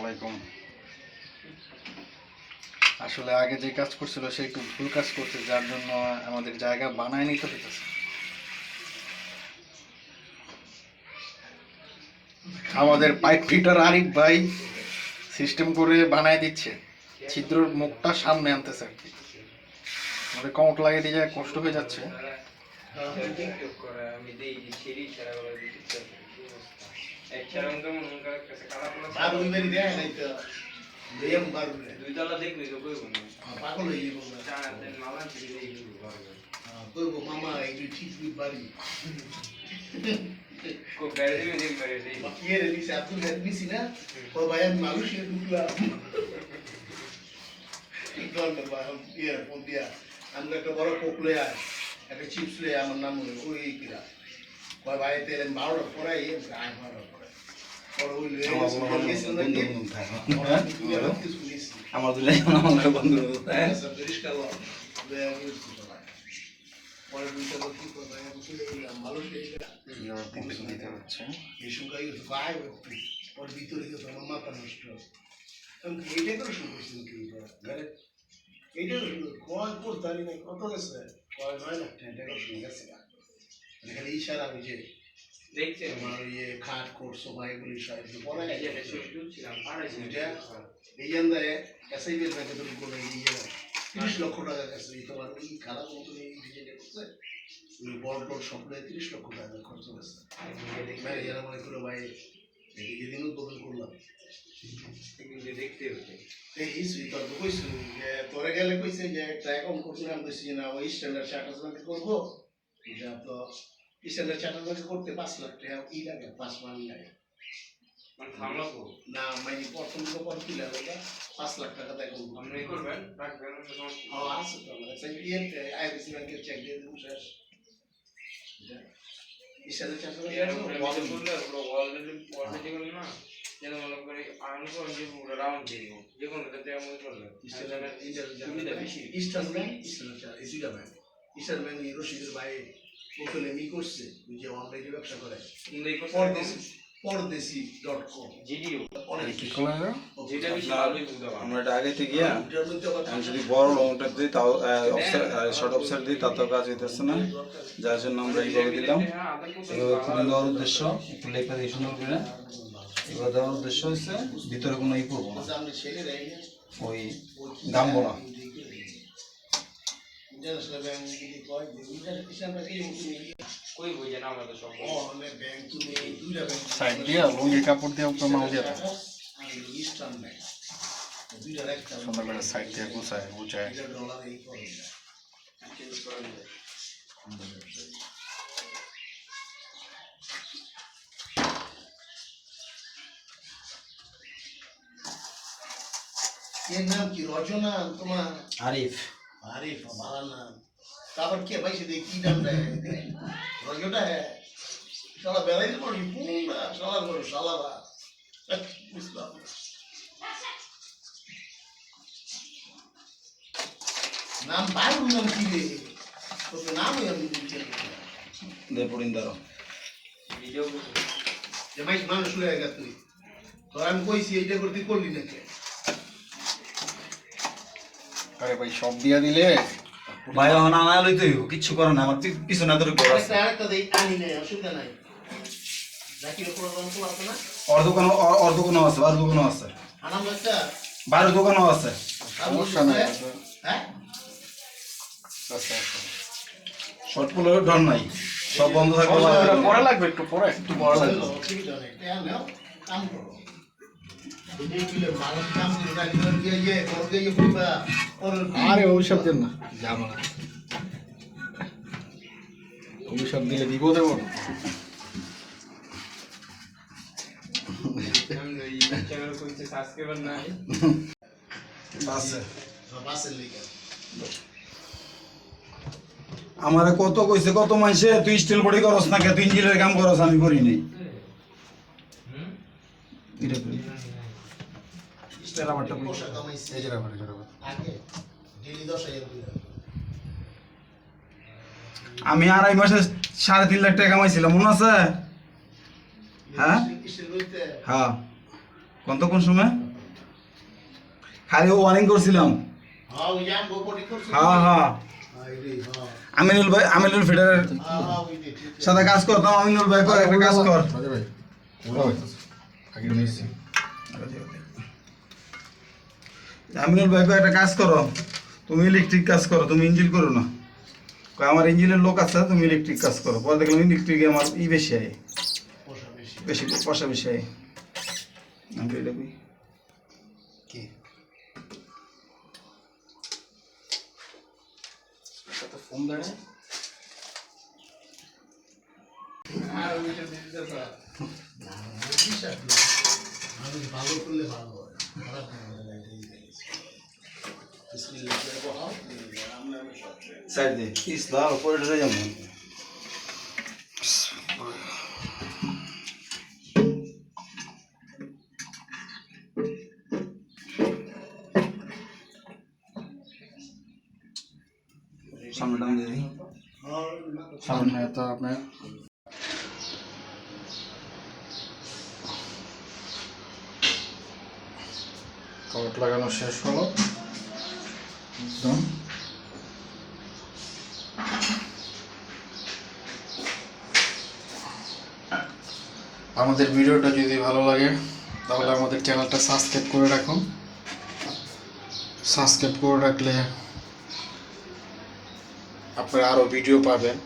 আলাইকুম। আসলে আগে যে কাজ করছিল সে একটু ভুল কাজ করছে, যার জন্য আমাদের জায়গা বানায় নিতে হইতেছে। আমাদের পাইপ ফিটার আরিফ ভাই সিস্টেম করে বানায় দিচ্ছে, ছিদ্রর মুখটা সামনে আনতেছে আর কি। আমাদের কমট লাগিয়ে দিয়ে যায়, কষ্ট হয়ে যাচ্ছে। আমরা একটা বড় কোক লয়ে আয়, একটা চিপস লয়ে আমার নাম ওই কিরা কয় ভাই তেলে 12টার পরে আয় 12টার পরে আমার দুলাই আমার বন্ধু ওর ভিতরে আমার মাথা নষ্ট। এইটাই করে শুরু করছেন কি এইটা কয় করতারি নাই, কত গেছে কয় 9 লাখ টাকা শুরু গেছে। এখানে ইশারা আমি যে দেখছে আমার ইয়ে খাট কোট সোফা এগুলি সব পরে এই জানদায় এসআইবিএল ব্যাংকে তো কোনো ইয়ে 30 লক্ষ টাকা গেছে। তোমার ওই খারাপ মতন এই ডিজাইনে করছে, ওই বড় টোর সবগুলো 30 লক্ষ টাকা খরচ গেছে। ম্যানেজার মনে করলো ভাই এদিন উদ্বোধন করলাম দেখতে হচ্ছে এই সুইটার কইছে যে তোরে গেলে কইছে যে ট্র্যাক অন করছিলাম, কইছি না ওই স্ট্যান্ডার্ড চার্টার করবো, যা তো স্ট্যান্ডার্ড চার্টার করতে 5 লাখ টাকা ই লাগে, 5 মান লাগে মানে থামলাবো না মানে প্রথম তো পর কি লাগে 5 লাখ টাকা দেয় কোন আপনি করবেন রাখবেন সমস্যা আছে তো মানে সাইডিতে আইবিসি ব্যাংকের চেক দিয়ে দেব শেষ। স্ট্যান্ডার্ড চার্টার করলে পুরো অলরেডি করলে না যেন মনে করি আমি কোন যে পুরো রাউন্ড দিব যে কোন ক্ষেত্রে আমি করলে সুবিধা বেশি স্ট্যান্ডার্ড স্ট্যান্ডার্ড এই দুইটা ব্যাংক স্ট্যান্ডার্ড এই রশিদের ভাই ওখানে মি করছে যে অনলাইনে ব্যবসা করে পরদেশি.com জিডিও অনেক কি করে না যেটা বেশি ভালোই বুঝতে পারো। আমরা এটা আগে থেকে আমি যদি বড় লংটা দিই তাও শর্ট অফসার দিই তাও কাজ হইতেছে না, যার জন্য আমরা এইভাবে দিলাম। এভাবে খুলে দেওয়ার উদ্দেশ্য একটু লেখা দিয়ে সুন্দর করে এবার দেওয়ার উদ্দেশ্য হচ্ছে ভিতরে কোনো ই করবো না, ওই গামবো না। সাইড দিয়ে লুঙ্গি কাপড় দিয়ে উপরে মাল দিয়ে সুন্দর করে সাইড দিয়ে গুছায় এর নাম কি রচনা তোমার? আরিফ। আরিফ ভালো নাম। তারপর কে ভাই সেদিকে কি নাম দেয় রচনা? হ্যাঁ শালা বেড়াইতে পারি পুরা শালা বড় শালাবা বুঝলাম। নাম বাইর নাম কি রে? তোর নামই আমি দিচ্ছি দে পরিন্দার ভিডিও যে ভাই মানুষ হয়ে গেছে তুই তো আমি কইছি এইটা করতে করলি না কে? আরে ভাই সব দিয়া দিলে ভাই এখন আনা লইতে হইব, কিচ্ছু করে না, আমার কিছু না ধরে ঘর আছে। আরেকটা দেই আনি না, অসুবিধা নাই। জাকির পুরো দোকান খোলা আছে না? ওর দোকানও আছে, আর দোকানও আছে, আনাম একটা বাইরের দোকানও আছে, সমস্যা নাই। হ্যাঁ আচ্ছা শর্ট পুলের ডর নাই, সব বন্ধ থাকবে। পরে লাগবে একটু পরে লাগবে। অসুবিধা নাই, নাও কাম করো। এই কিলে মানুষ কাম করে না গিয়ে করবে পুরো আরে ওইসব দেন না, জানো না ওইসব দিলে বিপদে পড়ো। আমারে কত কইছে কত মাইছে তুই স্টিল বডি করস না কে, তুই ইঞ্জিনের কাম করস, আমি করি নাই। স্টিল আমারটা পয়সা কামাইছে এই যে রাবার আগে ডেলি 10,000 টাকা। আমি আড়াই মাসে 3.5 লাখ টাকা কামাইছিলাম, মনে আছে? হ্যাঁ স্টিল লইতে হ্যাঁ কোন সময় খালি ওয়ার্নিং করছিলাম। হ্যাঁ ওই জাম গোপটি করছে। হ্যাঁ হ্যাঁ আমিনুল ভাই, আমিনুল ফিডারের সাথে কাজ করতাম। আমিনুল ভাই কর একটা কাজ কর। আমিনুল ভাই একটা কাজ করো, তুমি ইলেকট্রিক কাজ করো, তুমি ইঞ্জিন করো না। আমার ইঞ্জিনের লোক আছে, তুমি ইলেকট্রিক কাজ করো। পরে দেখলাম ইলেকট্রিকে আমার বেশি আয়, বেশি পয়সা বেশি আয়। আমি এটা কই কি তো ফোন দেয় ভালো করলে ভালো হয়, খারাপ না হলে সাইড দে ইসলা পরে ধরে যাবো। সামনে টান দিয়ে দিই। সামনে তো আপনার কভার লাগানো শেষ হলো একদম। আমাদের ভিডিওটা যদি ভালো লাগে তাহলে আমাদের চ্যানেলটা সাবস্ক্রাইব করে রাখুন। সাবস্ক্রাইব করে রাখলে আপনারা আরও ভিডিও পাবেন।